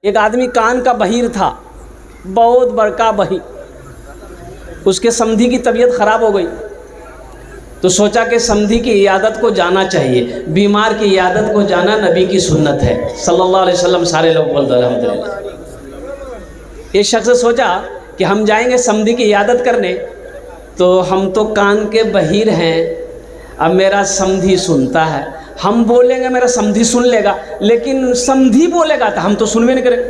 एक आदमी कान का बहीर था, बहुत बड़का बहीर। उसके समधी की तबीयत ख़राब हो गई तो सोचा कि समधी की इयादत को जाना चाहिए। बीमार की इयादत को जाना नबी की सुन्नत है सल्लल्लाहु अलैहि वसल्लम। सारे लोग बोल दो अल्हम्दुलिल्लाह। ये शख्स सोचा कि हम जाएंगे समधी की इयादत करने, तो हम तो कान के बहीर हैं, अब मेरा समधी सुनता है, हम बोलेंगे मेरा समधी सुन लेगा, लेकिन समधी बोलेगा तो हम तो सुनवे नहीं करेंगे।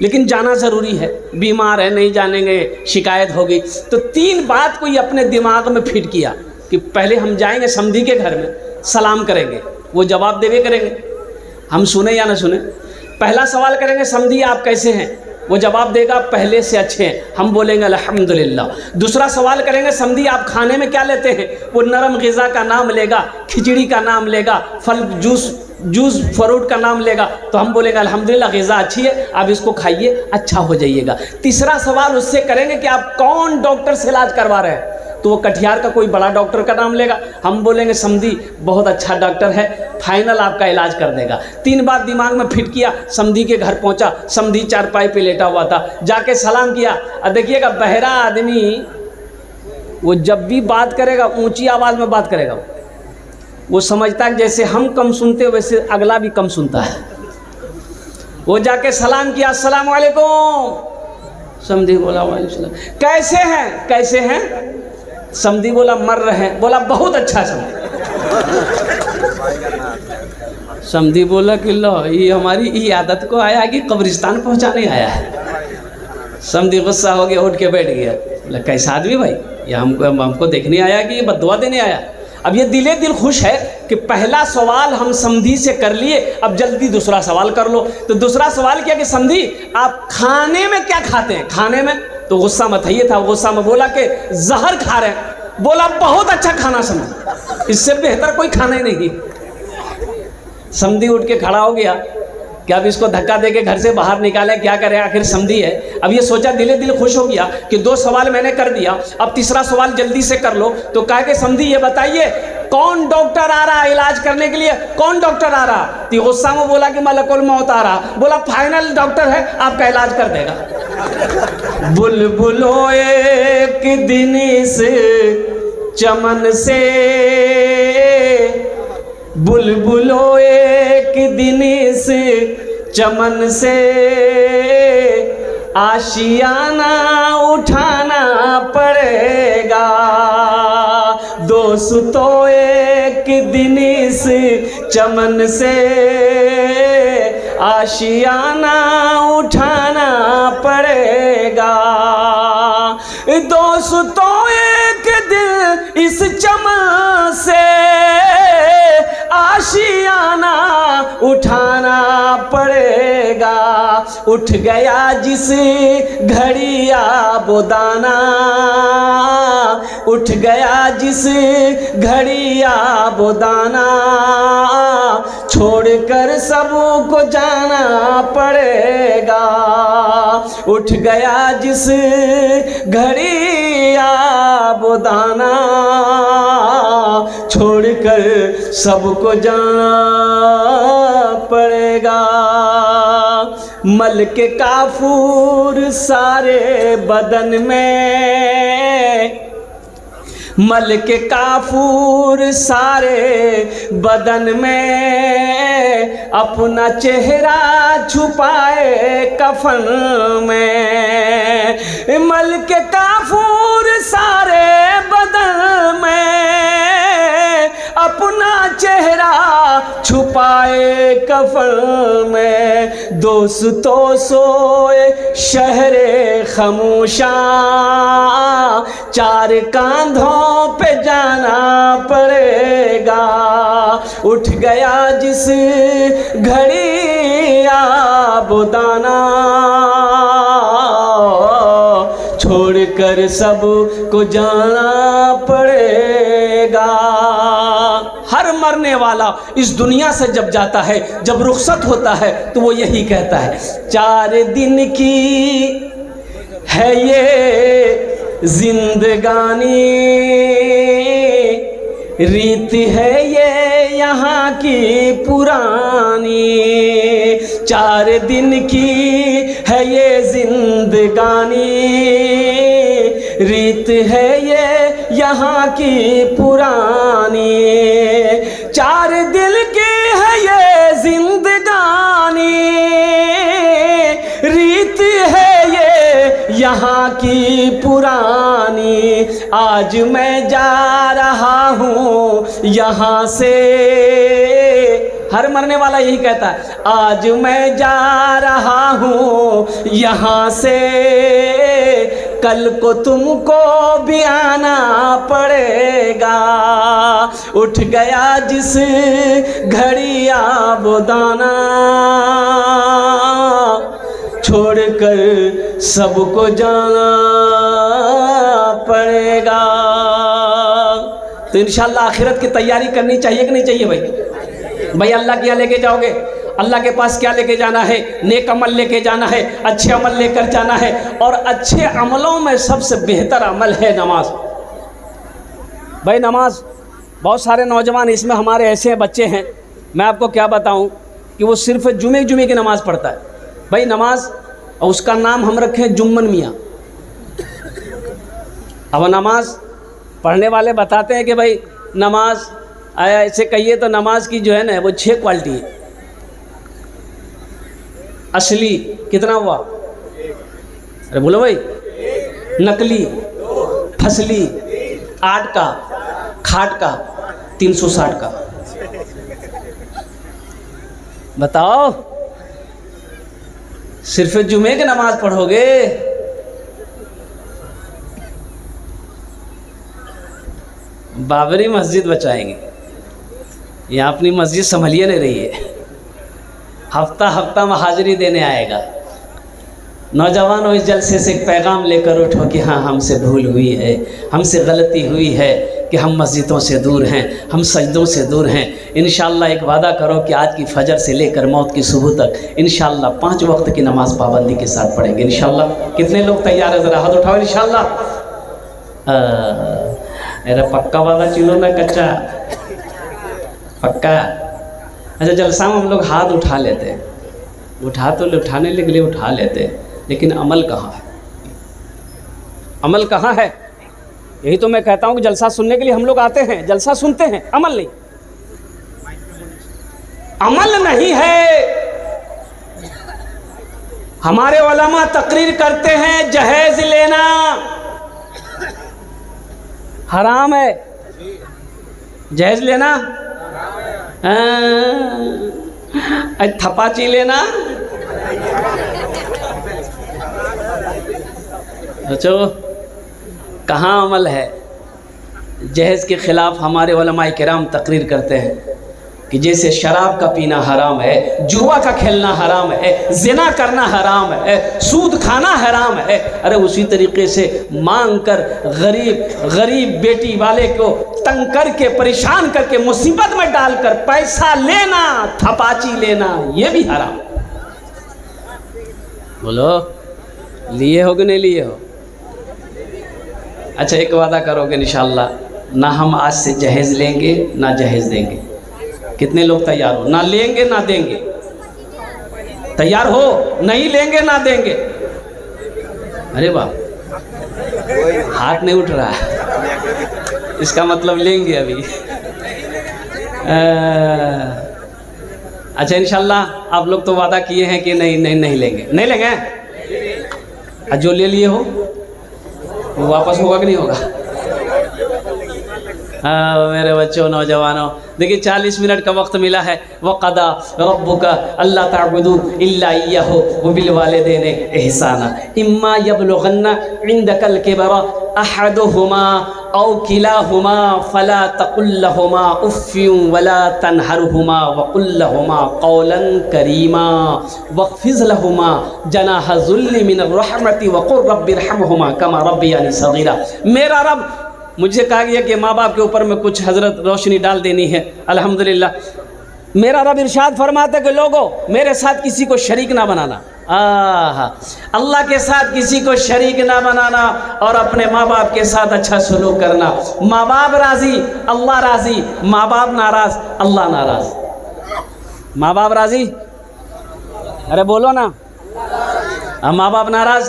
लेकिन जाना ज़रूरी है, बीमार है, नहीं जानेंगे शिकायत होगी। तो तीन बात को ये अपने दिमाग में फिट किया कि पहले हम जाएंगे समधी के घर में, सलाम करेंगे, वो जवाब देवे करेंगे, हम सुने या ना सुने। पहला सवाल करेंगे, समधी आप कैसे हैं, वो जवाब देगा पहले से अच्छे हैं, हम बोलेंगे अल्हम्दुलिल्लाह। दूसरा सवाल करेंगे, समधी आप खाने में क्या लेते हैं, वो नरम ग़िज़ा का नाम लेगा, खिचड़ी का नाम लेगा, फल जूस फ्रूट का नाम लेगा, तो हम बोलेंगे अल्हम्दुलिल्लाह ग़िज़ा अच्छी है, आप इसको खाइए, अच्छा हो जाइएगा। तीसरा सवाल उससे करेंगे कि आप कौन डॉक्टर से इलाज करवा रहे हैं, तो वो कटिहार का कोई बड़ा डॉक्टर का नाम लेगा, हम बोलेंगे समधी बहुत अच्छा डॉक्टर है, फाइनल आपका इलाज कर देगा। तीन बात दिमाग में फिट किया, समधी के घर पहुंचा, समधी चारपाई पे लेटा हुआ था, जाके सलाम किया। और देखिएगा बहरा आदमी वो जब भी बात करेगा ऊंची आवाज़ में बात करेगा, वो समझता है जैसे हम कम सुनते वैसे अगला भी कम सुनता है। वो जाके सलाम किया, अस्सलाम वालेकुम। समधी बोला वालेकुम सलाम। कैसे हैं, कैसे हैं? समधी बोला मर रहे हैं। बोला बहुत अच्छा समधी। समधी बोला कि लो ये हमारी ये आदत को आया कि कब्रिस्तान पहुंचाने आया है। समधी गुस्सा हो गया, उठ के बैठ गया। बोला कैसा आदमी भाई, ये हमको देखने आया कि ये बद्दुआ देने आया। अब ये दिल खुश है कि पहला सवाल हम समधी से कर लिए, अब जल्दी दूसरा सवाल कर लो। तो दूसरा सवाल किया कि समधी आप खाने में क्या खाते हैं, खाने में? तो गुस्सा मत ये था, गुस्सा में बोला कि जहर खा रहे हैं। बोला बहुत अच्छा खाना समधी, इससे बेहतर कोई खाना ही नहीं। समधी उठ के खड़ा हो गया कि अब इसको धक्का दे के घर से बाहर निकाले, क्या करे, आखिर समधी है। अब ये सोचा दिल खुश हो गया कि दो सवाल मैंने कर दिया, अब तीसरा सवाल जल्दी से कर लो। तो कहा कि समधी ये बताइए कौन डॉक्टर आ रहा है इलाज करने के लिए, कौन डॉक्टर आ रहा? तो गुस्सा में बोला कि मलकुल मौत आ रहा। बोला फाइनल डॉक्टर है, आपका इलाज कर देगा। बुलबुलो एक दिन इस चमन से, बुलबुलो एक दिन इस चमन से, आशियाना उठाना पड़ेगा। दोस्तों एक दिन इस चमन से, आशियाना उठाना पड़ेगा। दोस्तों एक दिन इस चमन से, आशियाना उठाना पड़ेगा। उठ गया जिस घड़िया बोदाना, उठ गया जिस घड़िया बोदाना, छोड़कर सबको जाना पड़ेगा। उठ गया जिस घड़िया बोदाना, छोड़कर सबको जाना पड़ेगा। मल के काफूर सारे बदन में, मल के काफूर सारे बदन में, अपना चेहरा छुपाए कफन में। मल के काफूर सारे बदन में, अपना चेहरा छुपाए कफन में। दोस्तों सोए शहरे खामोशा, चार कांधों पे जाना पड़ेगा। उठ गया जिस घड़िया बोदाना, छोड़कर सब को जाना पड़ेगा। हर मरने वाला इस दुनिया से जब जाता है, जब रुखसत होता है, तो वो यही कहता है 4 दिन की है ये जिंदगानी, रीत है ये यहाँ की पुरानी। 4 दिन की है ये जिंदगानी, रीत है ये यहाँ की पुरानी। 4 दिन की है ये जिंदगानी, रीत है ये यहाँ की पुरानी। आज मैं जा रहा हूँ यहाँ से, हर मरने वाला यही कहता है, आज मैं जा रहा हूँ यहाँ से, कल को तुमको भी आना पड़ेगा। उठ गया जिस घड़ी आबोदाना, छोड़कर सबको जाना पड़ेगा। तो इंशाअल्लाह आखिरत की तैयारी करनी चाहिए कि नहीं चाहिए भाई? भाई अल्लाह क्या लेके जाओगे? अल्लाह के पास क्या लेके जाना है? नेक अमल लेके जाना है, अच्छे अमल लेकर जाना है। और अच्छे अमलों में सबसे बेहतर अमल है नमाज। भाई नमाज, बहुत सारे नौजवान इसमें हमारे ऐसे बच्चे हैं, मैं आपको क्या बताऊं कि वो सिर्फ जुमे की नमाज़ पढ़ता है। भाई नमाज, और उसका नाम हम रखें जुम्मन मियाँ। अब नमाज पढ़ने वाले बताते हैं कि भाई नमाज ऐसे कहिए तो नमाज की जो है ना वो 6 क्वालिटी है। असली कितना हुआ? अरे बोलो भाई। नकली, फसली, 8 का, खाट का, 360 का। बताओ, सिर्फ जुमे की नमाज पढ़ोगे? बाबरी मस्जिद बचाएंगे, यहाँ अपनी मस्जिद संभलिए नहीं रही है। हफ्ता हफ्ता में हाजिरी देने आएगा। नौजवानों, इस जलसे से एक पैगाम लेकर उठो कि हाँ, हमसे भूल हुई है, हमसे गलती हुई है कि हम मस्जिदों से दूर हैं, हम सजदों से दूर हैं। इंशाअल्लाह एक वादा करो कि आज की फजर से लेकर मौत की सुबह तक इंशाअल्लाह 5 वक्त की नमाज़ पाबंदी के साथ पढ़ेंगे इंशाअल्लाह। कितने लोग तैयार है? ज़रा हाथ उठाओ इंशाअल्लाह। मेरा पक्का वादा चिलो ना कच्चा, पक्का। अच्छा, जलसा में हम लोग हाथ उठा लेते हैं, उठाने के लिए उठा लेते हैं, लेकिन अमल कहाँ है? अमल कहाँ है? यही तो मैं कहता हूँ कि जलसा सुनने के लिए हम लोग आते हैं, जलसा सुनते हैं, अमल नहीं। अमल नहीं है। हमारे उलमा तकरीर करते हैं जहेज लेना हराम है। जहेज लेना, थपाची लेना, सोचो कहाँ अमल है? जहेज के ख़िलाफ़ हमारे उलमा किराम तकरीर करते हैं कि जैसे शराब का पीना हराम है, जुआ का खेलना हराम है, ज़िना करना हराम है, सूद खाना हराम है, अरे उसी तरीके से मांग कर गरीब बेटी वाले को तंग करके, परेशान करके, मुसीबत में डालकर पैसा लेना, थपाची लेना, ये भी हराम। बोलो, लिए हो कि नहीं लिए हो? अच्छा, एक वादा करोगे इंशाअल्लाह, ना हम आज से जहेज लेंगे ना जहेज देंगे। कितने लोग तैयार हो? ना लेंगे ना देंगे। तैयार हो? नहीं लेंगे ना देंगे। अरे वाह, हाथ नहीं उठ रहा है, इसका मतलब लेंगे अभी। अच्छा, इंशाल्लाह आप लोग तो वादा किए हैं कि नहीं लेंगे। नहीं लेंगे। जो ले लिए हो वो वापस होगा कि नहीं होगा? मेरे बच्चों, नौजवानों, देखिए 40 मिनट का वक्त मिला है। वक़दा रब्बुका अल्ला ताबुदू इल्ला इय्याहु व बिल वालिदैनि इहसाना इम्मा यबलुगन्ना इंदकल किबरा अहदुहुमा औ किलाहुमा फला तकुल लहुमा उफ़्फ़िन वला तनहरहुमा वक़ुल लहुमा क़ौलन करीमा वख़्फ़िज़ लहुमा जनाह ज़ुल्लि मिनर रहमति वक़ुल रब्बिरहमहुमा कमा रब्बियानी सग़ीरा। मेरा रब, मुझे कहा गया कि माँ बाप के ऊपर में कुछ हज़रत रोशनी डाल देनी है। अल्हम्दुलिल्लाह, मेरा रब इरशाद फरमाता है कि लोगों, मेरे साथ किसी को शरीक ना बनाना। अल्लाह के साथ किसी को शरीक ना बनाना और अपने माँ बाप के साथ अच्छा सलूक करना। माँ बाप राज़ी, अल्लाह राज़ी। माँ बाप नाराज़, अल्लाह नाराज़। माँ बाप राज़ी, अरे बोलो ना, हम माँ बाप नाराज।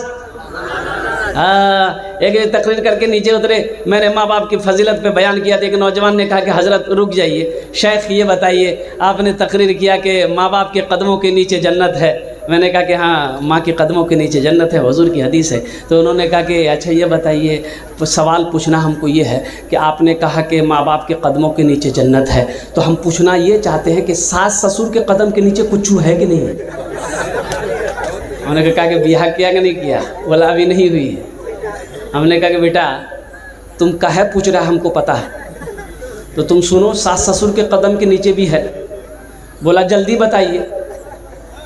एक तकरीर करके नीचे उतरे, मैंने माँ बाप की फजीलत पे बयान किया था। एक नौजवान ने कहा कि हज़रत रुक जाइए, शेख ये बताइए, आपने तकरीर किया कि माँ बाप के कदमों के नीचे जन्नत है। मैंने कहा कि हाँ, माँ के कदमों के नीचे जन्नत है, हुजूर की हदीस है। तो उन्होंने कहा कि अच्छा ये बताइए, तो सवाल पूछना हमको ये है कि आपने कहा कि माँ बाप के कदमों के नीचे जन्नत है, तो हम पूछना ये चाहते हैं कि सास ससुर के कदम के नीचे कुछ है कि नहीं? उन्होंने कहा कि ब्याह किया कि नहीं किया? बोला अभी नहीं हुई है। हमने कहा कि बेटा तुम काहे पूछ रहा है, हमको पता है, तो तुम सुनो, सास ससुर के कदम के नीचे भी है। बोला जल्दी बताइए।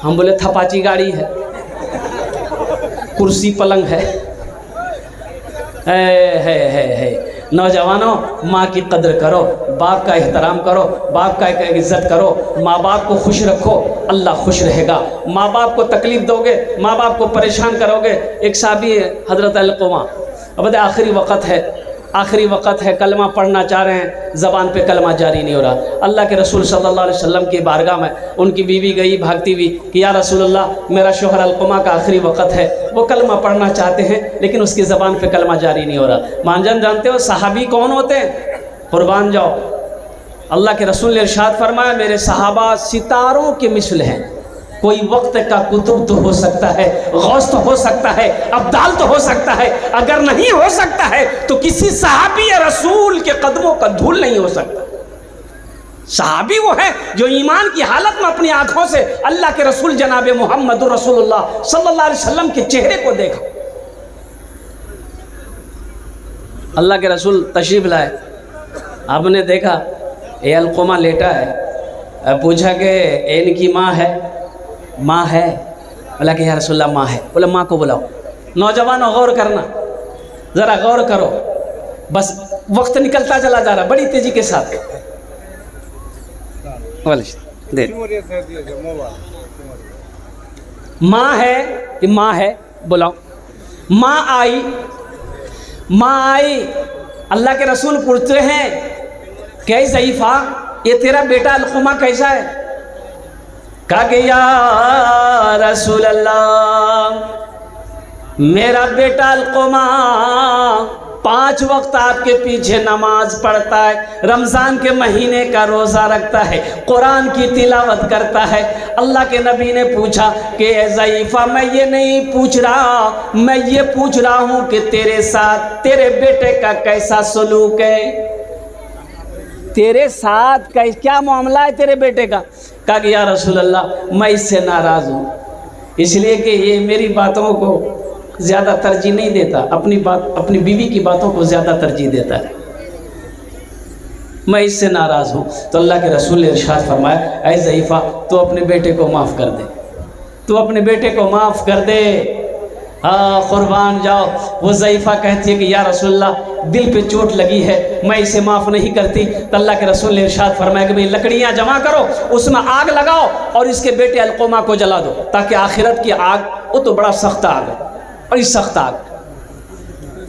हम बोले थपाची गाड़ी है, कुर्सी पलंग है। नौजवानों, माँ की कदर करो, बाप का एहतराम करो, बाप का इज़्ज़त करो, माँ बाप को खुश रखो, अल्लाह खुश रहेगा। माँ बाप को तकलीफ़ दोगे, माँ बाप को परेशान करोगे। एक साहबी है हज़रत अलक़मा, अब आखिरी वक़्त है, आखिरी वक़्त है, कलमा पढ़ना चाह रहे हैं, ज़बान पे कलमा जारी नहीं हो रहा। अल्लाह के रसूल सल्लल्लाहु अलैहि वसल्लम की बारगाह में उनकी बीवी गई भागती हुई कि या रसूलल्लाह, मेरा शोहर अलक़मा का आखिरी वक़्त है, वो कलमा पढ़ना चाहते हैं लेकिन उसकी ज़बान पे कलमा जारी नहीं हो रहा। मांजन जानते हो सहाबी कौन होते हैं? कुर्बान जाओ, अल्लाह के रसूल ने इरशाद फरमाया, मेरे सहाबा सितारों के मिसल हैं। कोई वक्त का कुतुब तो हो सकता है, गौस तो हो सकता है, अब्दाल तो हो सकता है, अगर नहीं हो सकता है तो किसी सहाबी या रसूल के कदमों का धूल नहीं हो सकता। सहाबी वो है जो ईमान की हालत में अपनी आंखों से अल्लाह के रसूल जनाब मोहम्मद रसूलुल्लाह सल्लल्लाहु अलैहि वसल्लम के चेहरे को देखा। अल्लाह के रसूल तशरीफ लाए, आपने देखा ये अलक़मा लेटा है, पूछा कि इनकी माँ है? माँ है। बोला कि या रसूलल्लाह माँ है। बोला माँ को बुलाओ। नौजवानों गौर करना, ज़रा गौर करो, बस वक्त निकलता चला जा रहा बड़ी तेज़ी के साथ। दे माँ है कि माँ है? बुलाओ। माँ आई, माँ आई। अल्लाह के रसूल पूछते हैं क्या ज़ईफ़ा, ये तेरा बेटा अलक़मा कैसा है? कहा कि या रसूल अल्लाह, मेरा बेटा अलक़मा 5 वक्त आपके पीछे नमाज पढ़ता है, रमज़ान के महीने का रोज़ा रखता है, कुरान की तिलावत करता है। अल्लाह के नबी ने पूछा कि ज़ईफ़ा, मैं ये नहीं पूछ रहा, मैं ये पूछ रहा हूँ कि तेरे साथ तेरे बेटे का कैसा सलूक है, तेरे साथ क्या मामला है तेरे बेटे का? कहा कि या रसूल अल्लाह, मैं इससे नाराज़ हूँ, इसलिए कि ये मेरी बातों को ज़्यादा तरजीह नहीं देता, अपनी बीवी की बातों को ज़्यादा तरजीह देता है, मैं इससे नाराज़ हूँ। तो अल्लाह के रसूल ने इरशाद फरमाया, ऐ ज़ईफ़ा, तो अपने बेटे को माफ़ कर दे, तो अपने बेटे को माफ़ कर दे। हाँ, कुर्बान जाओ। वो ज़ईफ़ा कहती है कि या रसूलल्लाह, दिल पे चोट लगी है, मैं इसे माफ़ नहीं करती। तो अल्लाह के रसूल ने इरशाद फरमाया कि भाई लकड़ियाँ जमा करो, उसमें आग लगाओ और इसके बेटे अलक़मा को जला दो, ताकि आखिरत की आग, वो तो बड़ा सख्त आग है, बड़ी सख्त आग।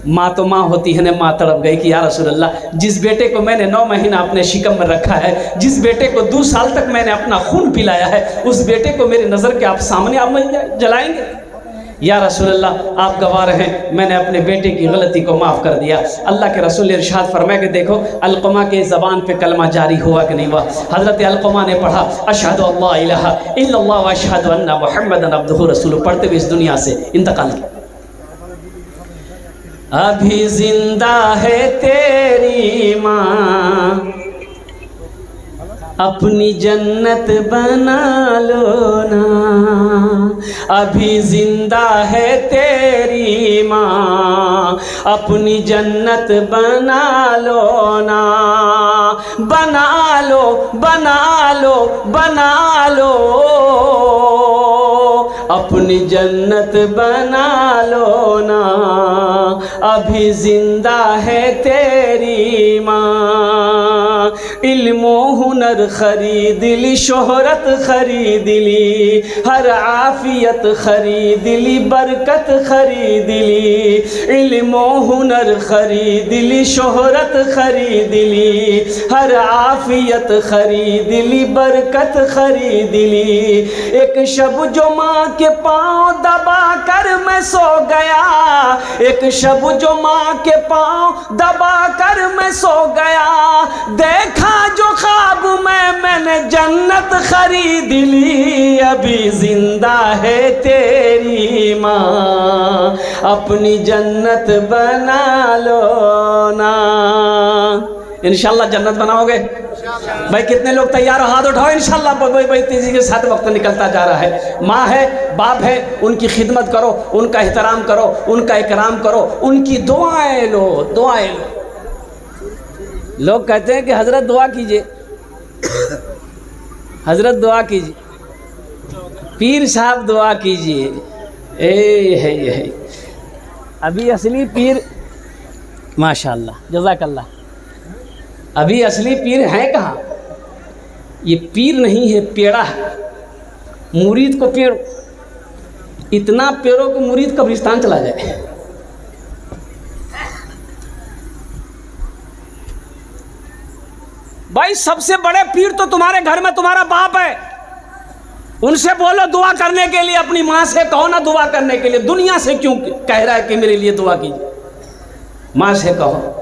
माँ तो माँ होती है ना, माँ तड़प गई कि या रसूलल्लाह, जिस बेटे को मैंने 9 महीना अपने शिकम में रखा है, जिस बेटे को 2 साल तक मैंने अपना खून पिलाया है, उस बेटे को मेरी नज़र के आप सामने आप जलाएंगे? या रसूलल्लाह, आप गवाह हैं, मैंने अपने बेटे की गलती को माफ़ कर दिया। अल्लाह के रसूल ने इरशाद फरमाया कि देखो अलक़मा के ज़बान पे कलमा जारी हुआ कि नहीं हुआ। हज़रत अलक़मा ने पढ़ा, अशहदु अल्ला इलाहा इल्लल्लाह व अशहदु अन्ना मुहम्मदन अब्दुहु रसूलुहु, पढ़ते हुए इस दुनिया से इंतकाल किया। अभी जिंदा है तेरी माँ, अपनी जन्नत बना लो ना, अभी जिंदा है तेरी माँ, अपनी जन्नत बना लो ना, बना लो बना लो बना लो, अपनी जन्नत बना लो ना, अभी जिंदा है तेरी माँ। इल्मो हुनर खरीद ली, शोहरत खरीद ली, हर आफियत खरीद ली, बरकत खरीद ली। इल्मो हुनर खरीद ली, शोहरत खरीद ली, हर आफियत खरीद ली, बरकत खरीद ली। एक शब जो माँ के पाँव दबा कर मैं सो गया, एक शब जो माँ के पाँव दबा कर मैं सो गया, देखा जो ख्वाब में मैंने जन्नत खरीद ली। अभी जिंदा है तेरी माँ, अपनी जन्नत बना लो ना। इंशाल्लाह जन्नत बनाओगे भाई? कितने लोग तैयार हो? हाथ उठाओ। इंशाल्लाह भाई तेजी के साथ वक्त निकलता जा रहा है। माँ है, बाप है, उनकी खिदमत करो, उनका एहतराम करो, उनका इकराम करो, उनकी दुआएं लो, दुआएं लो। लोग कहते हैं कि हजरत दुआ कीजिए, हजरत दुआ कीजिए, पीर साहब दुआ कीजिए। ये है अभी असली पीर, माशाअल्लाह, जज़ाकल्लाह। अभी असली पीर है कहाँ? ये पीर नहीं है, पेड़ा है। मुरीद को पेड़, इतना पेड़ों को मुरीद कब्रिस्तान चला जाए। भाई सबसे बड़े पीर तो तुम्हारे घर में तुम्हारा बाप है, उनसे बोलो दुआ करने के लिए। अपनी माँ से कहो ना दुआ करने के लिए। दुनिया से क्यों कह रहा है कि मेरे लिए दुआ कीजिए? माँ से कहो,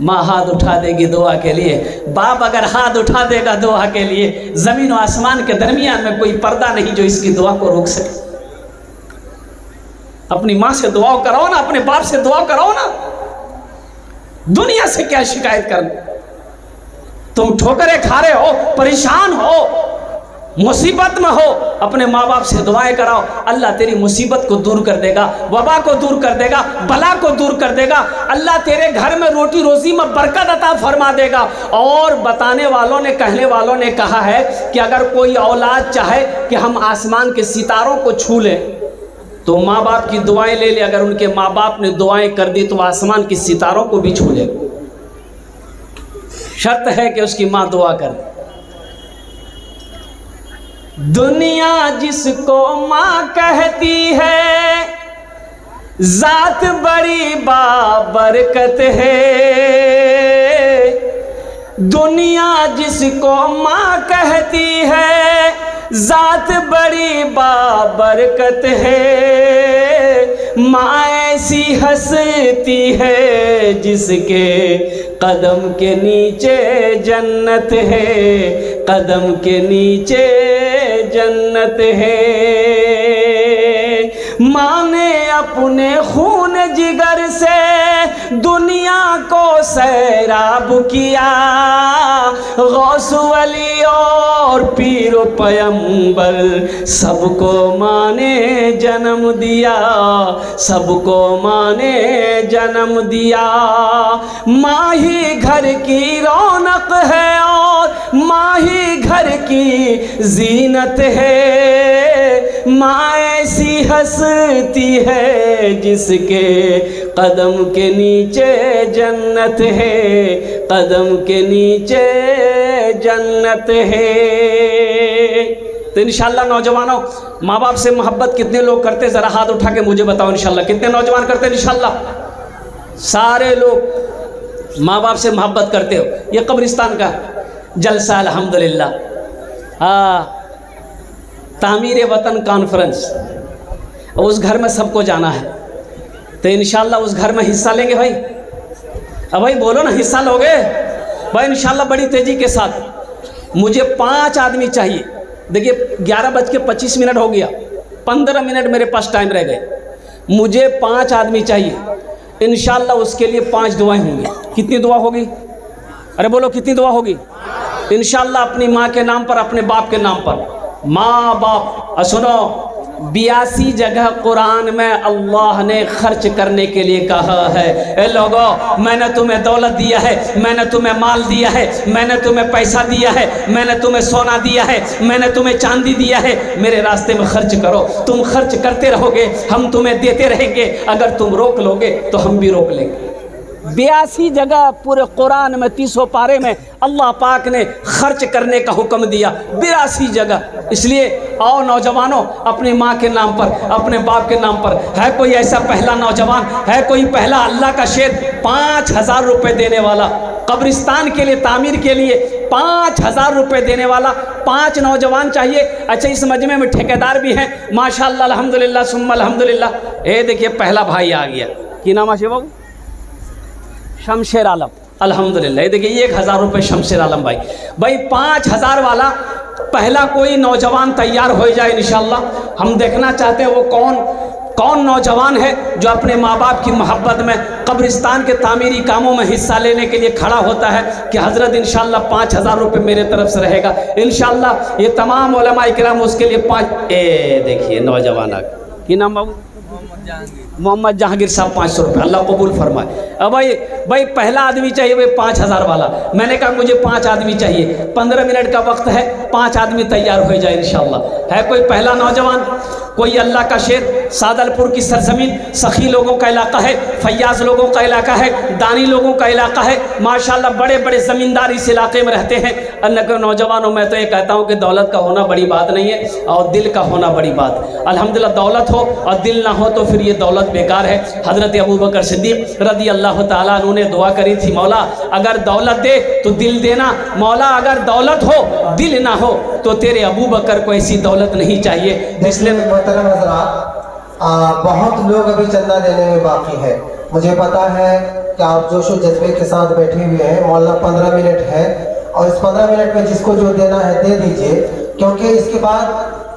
माँ हाथ उठा देगी दुआ के लिए। बाप अगर हाथ उठा देगा दुआ के लिए, जमीन और आसमान के दरमियान में कोई पर्दा नहीं जो इसकी दुआ को रोक सके। अपनी माँ से दुआ कराओ ना, अपने बाप से दुआ कराओ ना। दुनिया से क्या शिकायत करना? तुम ठोकरें खा रहे हो, परेशान हो, मुसीबत में हो, अपने माँ बाप से दुआएं कराओ। अल्लाह तेरी मुसीबत को दूर कर देगा, वबा को दूर कर देगा, बला को दूर कर देगा। अल्लाह तेरे घर में रोटी रोजी में बरकत अता फरमा देगा। और बताने वालों ने, कहने वालों ने कहा है कि अगर कोई औलाद चाहे कि हम आसमान के सितारों को छू लें तो माँ बाप की दुआएं ले ले। अगर उनके माँ बाप ने दुआएं कर दी तो आसमान के सितारों को भी छू ले। शर्त है कि उसकी माँ दुआ करे। दुनिया जिसको माँ कहती है, जात बड़ी बाबरकत है। दुनिया जिसको माँ कहती है, जात बड़ी बाबरकत है। माँ ऐसी हंसती है जिसके कदम के नीचे जन्नत है, कदम के नीचे जन्नत है। माँ ने अपने खून जिगर से दुनिया को सैराब किया। गौस वली और पीर पैगंबर सबको माँ ने जन्म दिया, सबको माँ ने जन्म दिया। माँ ही घर की रौनक है और माँ ही घर की जीनत है। माँ ऐसी हंसती है जिसके कदम के नीचे जन्नत है, कदम के नीचे जन्नत है। तो इंशाल्लाह नौजवानों, माँ बाप से मोहब्बत कितने लोग करते, ज़रा हाथ उठा के मुझे बताओ। इंशाल्लाह कितने नौजवान करते हैं? इंशाल्लाह सारे लोग माँ बाप से मोहब्बत करते हो। ये कब्रिस्तान का जलसा अल्हम्दुलिल्लाह। हाँ, तामीर वतन कॉन्फ्रेंस, उस घर में सबको जाना है। तो इंशाल्लाह उस घर में हिस्सा लेंगे भाई। अब भाई बोलो ना, हिस्सा लोगे भाई? इंशाल्लाह बड़ी तेज़ी के साथ। मुझे 5 आदमी चाहिए। देखिए 11:25 हो गया, 15 मिनट मेरे पास टाइम रह गए। मुझे 5 आदमी चाहिए। इंशाल्लाह उसके लिए 5 दुआएं होंगी। कितनी दुआ होगी? अरे बोलो कितनी दुआ होगी? इंशाल्लाह अपनी माँ के नाम पर, अपने बाप के नाम पर। माँ बाप, सुनो, 82 जगह कुरान में अल्लाह ने खर्च करने के लिए कहा है। ए लोगों, मैंने तुम्हें दौलत दिया है, मैंने तुम्हें माल दिया है, मैंने तुम्हें पैसा दिया है, मैंने तुम्हें सोना दिया है, मैंने तुम्हें चांदी दिया है। मेरे रास्ते में खर्च करो। तुम खर्च करते रहोगे, हम तुम्हें देते रहेंगे। अगर तुम रोक लोगे तो हम भी रोक लेंगे। 82 जगह पूरे कुरान में 30 पारे में अल्लाह पाक ने खर्च करने का हुक्म दिया 82 जगह। इसलिए आओ नौजवानों, अपनी माँ के नाम पर, अपने बाप के नाम पर, है कोई ऐसा पहला नौजवान, है कोई पहला अल्लाह का शेर 5000 रुपये देने वाला, कब्रिस्तान के लिए तामीर के लिए 5000 रुपये देने वाला? 5 नौजवान चाहिए। अच्छा, इस मजमे में ठेकेदार भी हैं माशाअल्लाह, अल्हम्दुलिल्लाह सुम्मा अल्हम्दुलिल्लाह। ये देखिए पहला भाई आ गया, की नाम है बाबू? शमशेर आलम, अल्हम्दुलिल्लाह। ये देखिए 1000 रुपये शमशेर आलम भाई। भाई 5000 वाला पहला कोई नौजवान तैयार हो जाए इंशाअल्लाह। हम देखना चाहते हैं वो कौन नौजवान है जो अपने माँ बाप की मोहब्बत में कब्रिस्तान के तामीरी कामों में हिस्सा लेने के लिए खड़ा होता है कि हज़रत इंशाअल्लाह 5000 रुपये मेरे तरफ से रहेगा इंशाअल्लाह। ये तमाम उलमा इकराम उसके लिए 5। ए देखिए नौजवान आ गए, की नाम बाबू? मोहम्मद जहांगीर साहब 500 रुपये, अल्लाह कबूल फरमाए। अब भाई पहला आदमी चाहिए भाई 5000 वाला। मैंने कहा मुझे 5 आदमी चाहिए, 15 मिनट का वक्त है, 5 आदमी तैयार हो जाए इंशाअल्लाह। है कोई पहला नौजवान? कोई अल्लाह का शेर? सादलपुर की सरजमीन सखी लोगों का इलाका है, फैयाज लोगों का इलाका है, दानी लोगों का इलाका है माशाअल्लाह। बड़े बड़े ज़मींदार इस इलाके में रहते हैं। अन्य नौजवानों मैं तो ये कहता हूँ कि दौलत का होना बड़ी बात नहीं है और दिल का होना बड़ी बात। अल्हम्दुलिल्लाह दौलत हो और दिल ना हो तो फिर ये दौलत बेकार है। हज़रत अबू बकर सिद्दीक़ रज़ी अल्लाह तआला अन्हु ने दुआ करी थी, मौला अगर दौलत दे तो दिल देना, मौला अगर दौलत हो दिल ना हो तो तेरे अबू बकर को ऐसी दौलत नहीं चाहिए। इसलिए बहुत लोग अभी चंदा देने में बाकी है। मुझे पता है कि आप जोशो जज्बे के साथ बैठे हुए हैं। मौलाना 15 मिनट है और इस 15 मिनट में जिसको जो देना है दे दीजिए, क्योंकि इसके बाद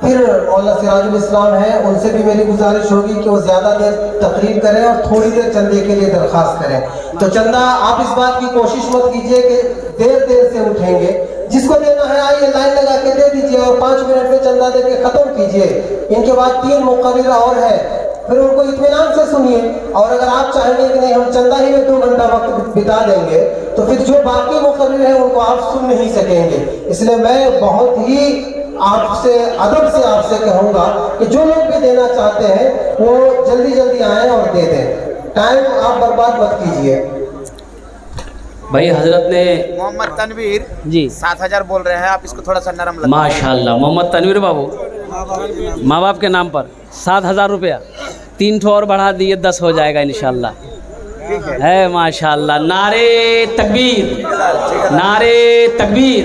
फिर मौलाना सिराजुल इस्लाम है, उनसे भी मेरी गुजारिश होगी कि वो ज़्यादा देर तकरीर करें और थोड़ी देर चंदे के लिए दरख्वास्त करें। तो चंदा आप इस बात की कोशिश मत कीजिए कि देर से उठेंगे। जिसको देना है आइए लाइन लगा के दे दीजिए और 5 मिनट में चंदा दे के ख़त्म कीजिए। इनके बाद 3 मुक़र्रिर और है, फिर उनको इत्मीनान से सुनिए। और अगर आप चाहेंगे कि नहीं हम चंदा ही में 2 घंटा वक्त बिता देंगे तो फिर जो बाकी मुक़र्रिर हैं उनको आप सुन नहीं सकेंगे। इसलिए मैं बहुत ही आपसे अदब से आपसे कहूँगा कि जो लोग भी देना चाहते हैं वो जल्दी आएँ और दे दें। टाइम आप बर्बाद मत कीजिए। भाई हजरत ने मोहम्मद तनवीर जी 7000 बोल रहे हैं, आप इसको थोड़ा सा नरम लगाइए। माशाल्लाह मोहम्मद तनवीर बाबू माँ बाप के नाम पर 7000 रुपया, 3 ठो और बढ़ा दिए 10 हो जाएगा इंशाअल्लाह। है माशाल्लाह। नारे तकबीर, नारे तकबीर।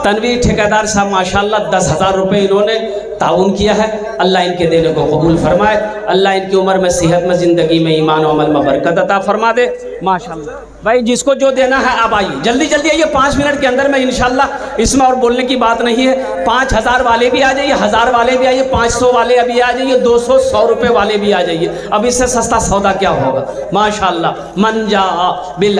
तनवीर ठेकेदार साहब माशाल्लाह 10,000 रुपये इन्होंने ताउन किया है। अल्लाह इनके देने को कबूल फरमाए, अल्लाह इनकी उम्र में सेहत में ज़िंदगी में ईमान और अमल में बरकत अता फरमा दे माशाल्लाह। भाई जिसको जो देना है आप आइए, जल्दी आइए। 5 मिनट के अंदर में इंशाल्लाह, इसमें और बोलने की बात नहीं है। 5000 वाले भी आ जाइए, 1000 वाले भी आइए, 500 वाले अभी आ जाइए, 200 100 रुपये वाले भी आ जाइए। अब इससे सस्ता सौदा क्या होगा माशाल्लाह। मन जा बिल